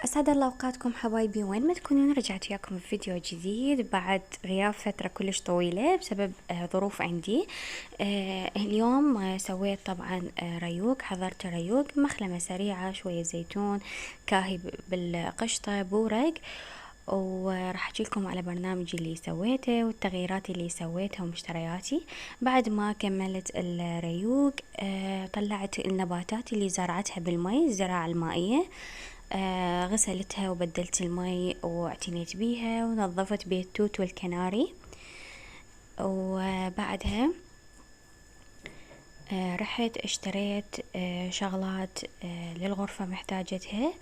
أسعد الله أوقاتكم حبايبي، وين ما تكونون رجعت وياكم بفيديو جديد بعد غياب فترة كلش طويلة بسبب ظروف عندي. اليوم سويت طبعا ريوق، حضرت ريوق مخلمة سريعة، شوية زيتون كاهي بالقشطة بورق. وراح احكي لكم على برنامجي اللي سويته والتغييرات اللي سويتها ومشترياتي. بعد ما كملت الريوق طلعت النباتات اللي زرعتها بالمي، الزراعة المائية. غسلتها وبدلت المي واعتنيت بيها ونظفت بيت توت والكناري. وبعدها رحت اشتريت شغلات للغرفة محتاجتها.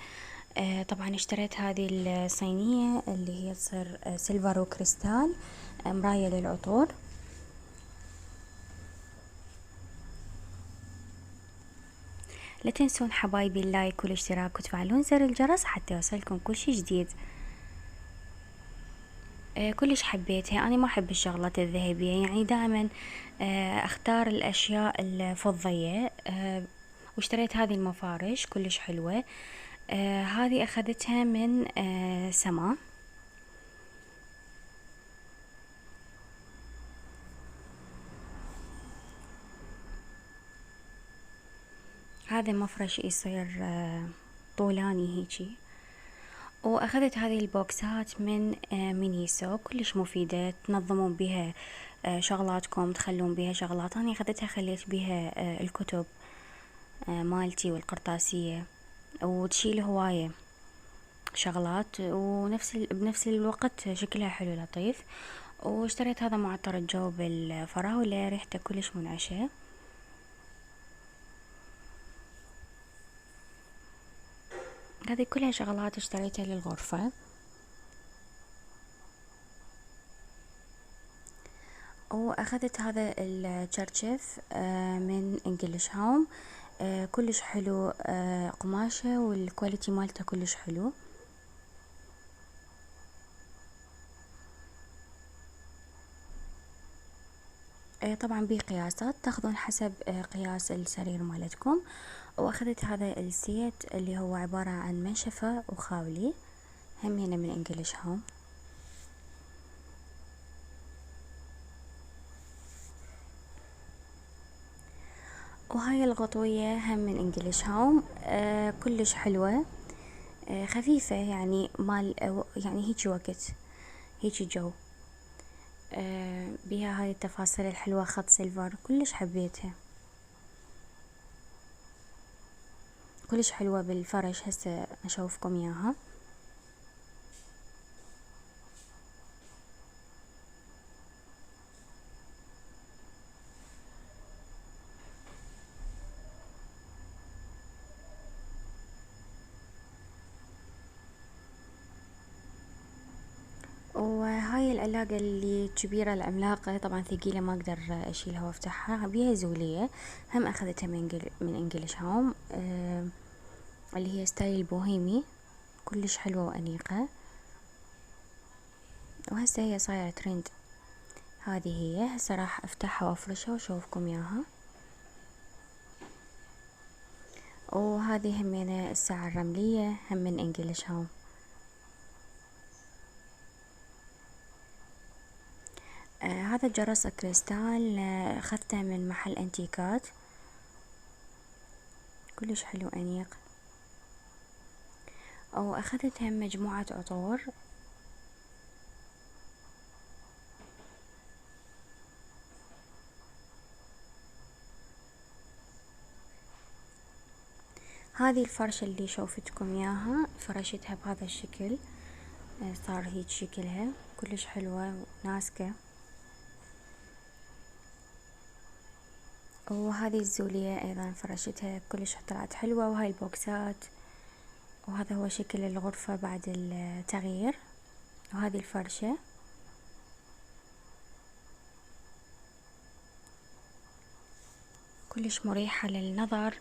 طبعا اشتريت هذه الصينية اللي هي تصير سيلفر وكريستال، مراية للعطور. لا تنسون حبايبي اللايك والاشتراك وتفعلون زر الجرس حتى يوصلكم كل شي جديد. كلش حبيتها. أنا ما أحب الشغلات الذهبية، يعني دائما أختار الأشياء الفضية. واشتريت هذه المفارش كلش حلوة. هذه أخذتها من سما. هذا مفرش يصير طولاني هيجي. واخذت هذه البوكسات من مينيسو، كلش مفيدة، تنظمون بها شغلاتكم، تخلون بها شغلات. أنا اخذتها خليت بها الكتب مالتي والقرطاسية، وتشيل هواية شغلات، بنفس الوقت شكلها حلو لطيف. واشتريت هذا معطر الجو بالفراولة، ريحته كلش منعشة. هذه كلها شغلات اشتريتها للغرفة. واخذت هذا الشرشف من انجلش هوم. كلش حلو، قماشة والكواليتي مالته كلش حلو. طبعا بيه قياسات، تاخذون حسب قياس السرير مالتكم. واخذت هذا السيت اللي هو عبارة عن منشفة وخاولي، همينة من انجلش هوم. وهاي الغطوية هم من انجلش هوم، كلش حلوة، خفيفة، يعني مال يعني هيجي وقت، هيجي جو. بيها هاي التفاصيل الحلوة، خط سيلفر، كلش حبيتها، كلش حلوة بالفرش. هسه اشوفكم اياها. وهاي العلاقة اللي كبيرة العملاقة، طبعا ثقيلة ما اقدر اشيلها وافتحها، بيها زولية، هم اخذتها من انجلش هوم، اللي هي ستايل بوهيمي، كلش حلوة وانيقة. وهسه هي صايرة ترند. هذه هي، هسه راح افتحها وافرشها واشوفكم اياها. وهذه همينة الساعة الرملية، هم من انجلش هوم. هذا الجرس كريستال، اخذته من محل انتيكات، كلش حلو انيق. واخذت هم مجموعة عطور. هذه الفرشة اللي شوفتكم اياها فرشتها بهذا الشكل، صار هيك شكلها كلش حلوة وناسكة. وهذه الزولية ايضا فرشتها كلش طلعت حلوة. وهاي البوكسات. وهذا هو شكل الغرفة بعد التغيير. وهذه الفرشة كلش مريحة للنظر،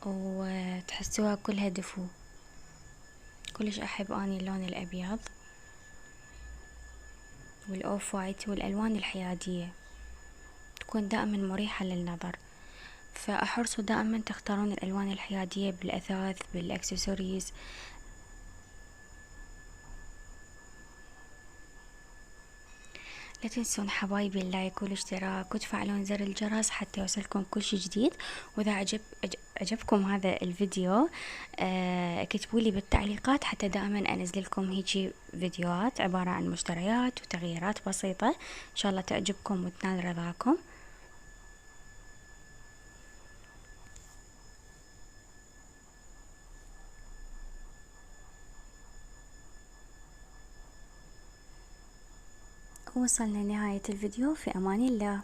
وتحسوها كلها دفو. كلش احب اني اللون الابيض والاوف وايت والالوان الحيادية، تكون دائما مريحة للنظر. فاحرصوا دائما تختارون الالوان الحيادية بالاثاث بالاكسسوارز. لا تنسون حبايبي اللايك والاشتراك وتفعلون زر الجرس حتى يوصلكم كل شي جديد. وإذا عجبكم هذا الفيديو اكتبوا لي بالتعليقات حتى دائما انزل لكم هيجي فيديوهات عبارة عن مشتريات وتغييرات بسيطة، ان شاء الله تعجبكم وتنال رضاكم. وصلنا لنهاية الفيديو، في امان الله.